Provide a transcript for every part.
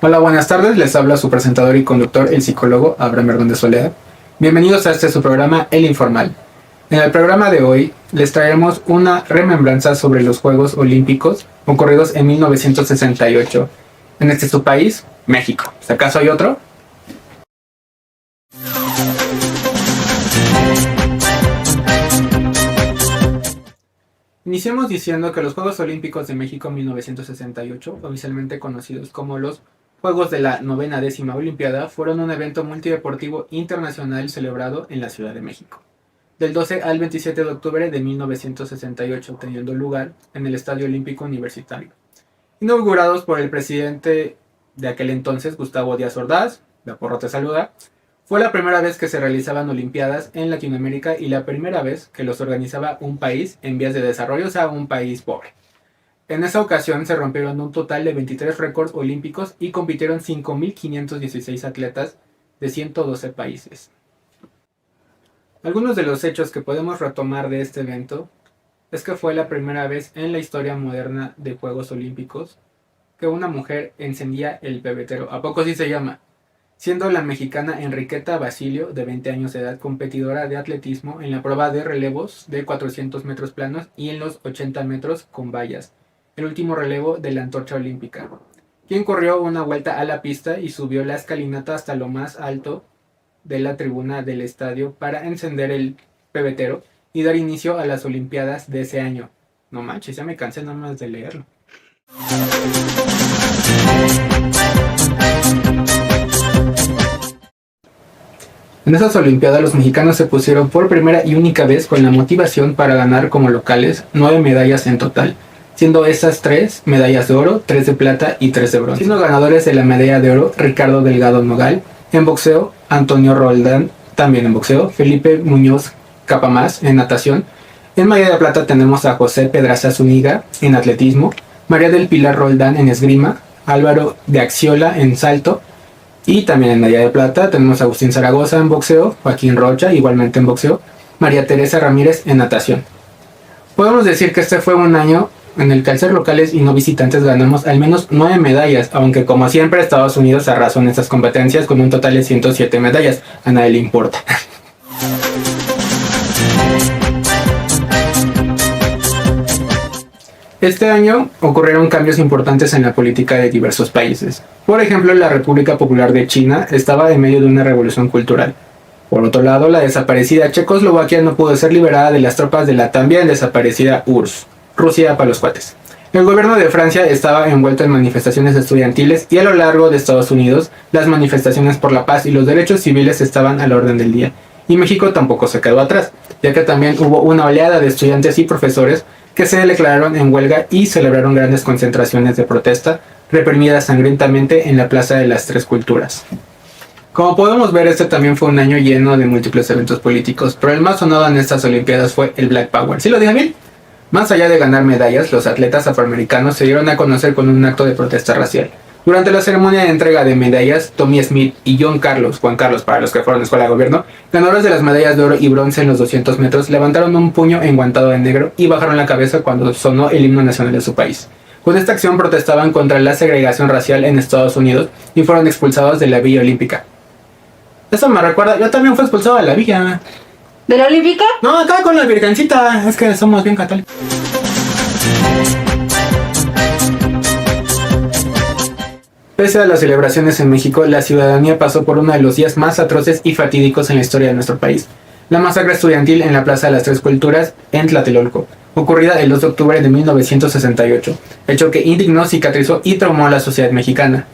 Hola, buenas tardes, les habla su presentador y conductor, el psicólogo Abraham Hernández Soledad. Bienvenidos a su programa El Informal. En el programa de hoy les traeremos una remembranza sobre los Juegos Olímpicos ocurridos en 1968 en su país, México. ¿Acaso hay otro? Iniciemos diciendo que los Juegos Olímpicos de México 1968, oficialmente conocidos como los Juegos de la 90ª Olimpiada, fueron un evento multideportivo internacional celebrado en la Ciudad de México, del 12 al 27 de octubre de 1968, teniendo lugar en el Estadio Olímpico Universitario. Inaugurados por el presidente de aquel entonces, Gustavo Díaz Ordaz, la porra te saluda. Fue la primera vez que se realizaban Olimpiadas en Latinoamérica y la primera vez que los organizaba un país en vías de desarrollo, o sea, un país pobre. En esa ocasión se rompieron un total de 23 récords olímpicos y compitieron 5.516 atletas de 112 países. Algunos de los hechos que podemos retomar de este evento es que fue la primera vez en la historia moderna de Juegos Olímpicos que una mujer encendía el pebetero. ¿A poco sí se llama? Siendo la mexicana Enriqueta Basilio, de 20 años de edad, competidora de atletismo en la prueba de relevos de 400 metros planos y en los 80 metros con vallas, el último relevo de la antorcha olímpica, quien corrió una vuelta a la pista y subió la escalinata hasta lo más alto de la tribuna del estadio para encender el pebetero y dar inicio a las Olimpiadas de ese año. No manches, ya me cansé nada más de leerlo. En esas Olimpiadas los mexicanos se pusieron por primera y única vez con la motivación para ganar como locales 9 medallas en total, siendo esas 3 medallas de oro, 3 de plata y 3 de bronce. Siendo ganadores de la medalla de oro Ricardo Delgado Nogal, en boxeo Antonio Roldán, también en boxeo, Felipe Muñoz Capamás en natación. En medalla de plata tenemos a José Pedraza Zúñiga en atletismo, María del Pilar Roldán en esgrima, Álvaro de Axiola en salto. Y también en medalla de plata tenemos a Agustín Zaragoza en boxeo, Joaquín Rocha igualmente en boxeo, María Teresa Ramírez en natación. Podemos decir que este fue un año en el que al ser locales y no visitantes ganamos al menos 9 medallas, aunque como siempre Estados Unidos arrasó en estas competencias con un total de 107 medallas, a nadie le importa. Este año ocurrieron cambios importantes en la política de diversos países. Por ejemplo, la República Popular de China estaba en medio de una revolución cultural. Por otro lado, la desaparecida Checoslovaquia no pudo ser liberada de las tropas de la también desaparecida URSS, Rusia para los cuates. El gobierno de Francia estaba envuelto en manifestaciones estudiantiles y a lo largo de Estados Unidos, las manifestaciones por la paz y los derechos civiles estaban a la orden del día. Y México tampoco se quedó atrás, ya que también hubo una oleada de estudiantes y profesores que se declararon en huelga y celebraron grandes concentraciones de protesta, reprimidas sangrientamente en la Plaza de las Tres Culturas. Como podemos ver, este también fue un año lleno de múltiples eventos políticos, pero el más sonado en estas Olimpiadas fue el Black Power. ¿Sí lo dije bien? Más allá de ganar medallas, los atletas afroamericanos se dieron a conocer con un acto de protesta racial. Durante la ceremonia de entrega de medallas, Tommy Smith y Juan Carlos para los que fueron a escuela de gobierno, ganadores de las medallas de oro y bronce en los 200 metros, levantaron un puño enguantado de negro y bajaron la cabeza cuando sonó el himno nacional de su país. Con esta acción protestaban contra la segregación racial en Estados Unidos y fueron expulsados de la Villa Olímpica. Eso me recuerda, yo también fui expulsado de la Villa. ¿De la Olímpica? No, acá con la Virgencita, es que somos bien católicos. Pese a las celebraciones en México, la ciudadanía pasó por uno de los días más atroces y fatídicos en la historia de nuestro país. La masacre estudiantil en la Plaza de las Tres Culturas, en Tlatelolco, ocurrida el 2 de octubre de 1968, hecho que indignó, cicatrizó y traumó a la sociedad mexicana,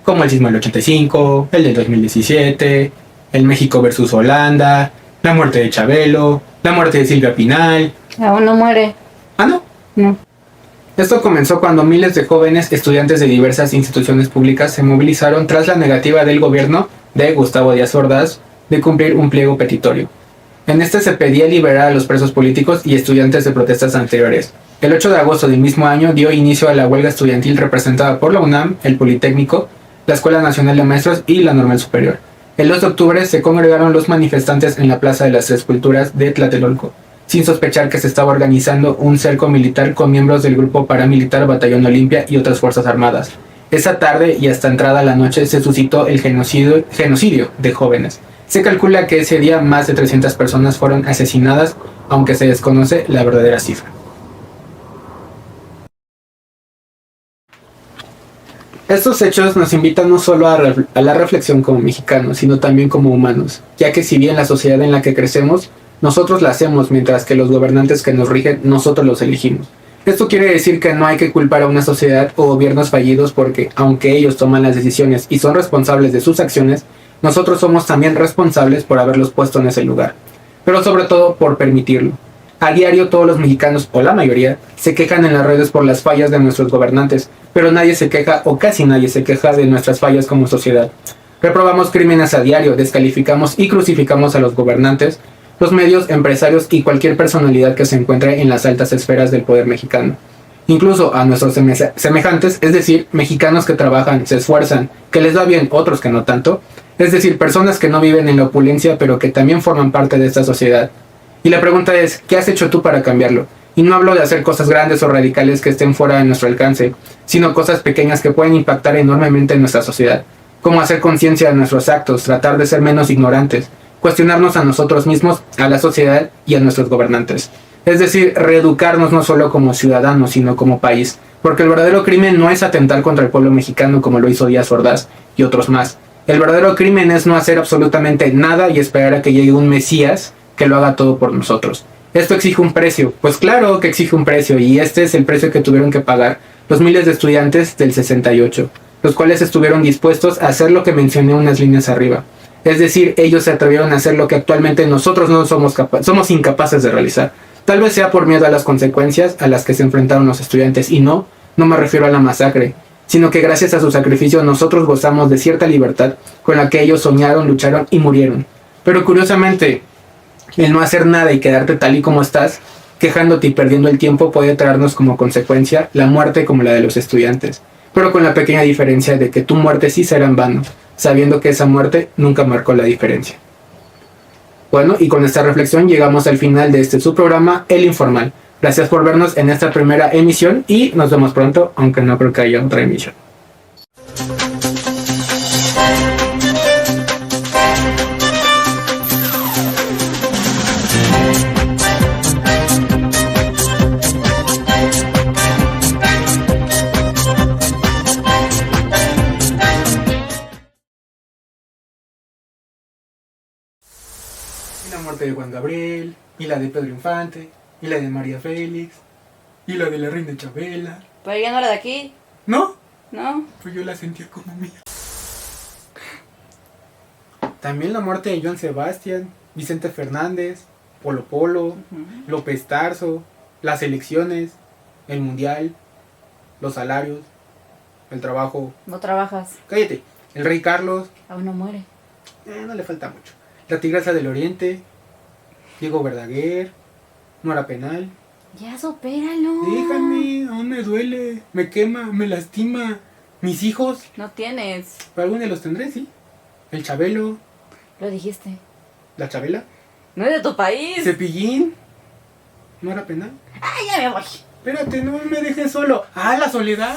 como el sismo del 85, el del 2017, el México versus Holanda, la muerte de Chabelo, la muerte de Silvia Pinal. Aún no muere. ¿Ah, no? No. Esto comenzó cuando miles de jóvenes estudiantes de diversas instituciones públicas se movilizaron tras la negativa del gobierno de Gustavo Díaz Ordaz de cumplir un pliego petitorio. En este se pedía liberar a los presos políticos y estudiantes de protestas anteriores. El 8 de agosto del mismo año dio inicio a la huelga estudiantil representada por la UNAM, el Politécnico, la Escuela Nacional de Maestros y la Normal Superior. El 2 de octubre se congregaron los manifestantes en la Plaza de las Tres Culturas de Tlatelolco, sin sospechar que se estaba organizando un cerco militar con miembros del grupo paramilitar Batallón Olimpia y otras fuerzas armadas. Esa tarde y hasta entrada la noche se suscitó el genocidio de jóvenes. Se calcula que ese día más de 300 personas fueron asesinadas, aunque se desconoce la verdadera cifra. Estos hechos nos invitan no solo a la reflexión como mexicanos, sino también como humanos, ya que si bien la sociedad en la que crecemos, nosotros la hacemos, mientras que los gobernantes que nos rigen, nosotros los elegimos. Esto quiere decir que no hay que culpar a una sociedad o gobiernos fallidos porque, aunque ellos toman las decisiones y son responsables de sus acciones, nosotros somos también responsables por haberlos puesto en ese lugar, pero sobre todo por permitirlo. A diario todos los mexicanos, o la mayoría, se quejan en las redes por las fallas de nuestros gobernantes, pero nadie se queja o casi nadie se queja de nuestras fallas como sociedad. Reprobamos crímenes a diario, descalificamos y crucificamos a los gobernantes, los medios, empresarios y cualquier personalidad que se encuentre en las altas esferas del poder mexicano. Incluso a nuestros semejantes, es decir, mexicanos que trabajan, se esfuerzan, que les va bien, otros que no tanto, es decir, personas que no viven en la opulencia pero que también forman parte de esta sociedad. Y la pregunta es, ¿qué has hecho tú para cambiarlo? Y no hablo de hacer cosas grandes o radicales que estén fuera de nuestro alcance, sino cosas pequeñas que pueden impactar enormemente en nuestra sociedad, como hacer conciencia de nuestros actos, tratar de ser menos ignorantes, cuestionarnos a nosotros mismos, a la sociedad y a nuestros gobernantes. Es decir, reeducarnos no solo como ciudadanos, sino como país, porque el verdadero crimen no es atentar contra el pueblo mexicano como lo hizo Díaz Ordaz y otros más. El verdadero crimen es no hacer absolutamente nada y esperar a que llegue un Mesías que lo haga todo por nosotros. Esto exige un precio, pues claro que exige un precio, y este es el precio que tuvieron que pagar los miles de estudiantes del 68, los cuales estuvieron dispuestos a hacer lo que mencioné unas líneas arriba. Es decir, ellos se atrevieron a hacer lo que actualmente nosotros no somos incapaces de realizar. Tal vez sea por miedo a las consecuencias a las que se enfrentaron los estudiantes, y no me refiero a la masacre, sino que gracias a su sacrificio nosotros gozamos de cierta libertad con la que ellos soñaron, lucharon y murieron. Pero curiosamente, el no hacer nada y quedarte tal y como estás, quejándote y perdiendo el tiempo, puede traernos como consecuencia la muerte como la de los estudiantes, pero con la pequeña diferencia de que tu muerte sí será en vano, sabiendo que esa muerte nunca marcó la diferencia. Bueno, y con esta reflexión llegamos al final de este su programa, El Informal. Gracias por vernos en esta primera emisión y nos vemos pronto, aunque no creo que haya otra emisión. La muerte de Juan Gabriel, y la de Pedro Infante, y la de María Félix, y la de la reina Chabela. Pero ya no era de aquí, ¿No? ¿no? Pues yo la sentía como mía. También la muerte de Joan Sebastián, Vicente Fernández, Polo Polo, López Tarso, las elecciones, el mundial, los salarios, el trabajo. No trabajas, Cállate, el rey Carlos, aún no muere. no le falta mucho. La Tigresa del Oriente, Diego Verdaguer, Nora Penal. Ya supéralo. Déjame, aún me duele, me quema, me lastima. Mis hijos, No tienes. pero algún día los tendré, sí. El Chabelo, Lo dijiste. la Chabela, No es de tu país. Cepillín, Nora Penal. Ah, ya me voy. Espérate, no me dejes solo. Ah, la Soledad.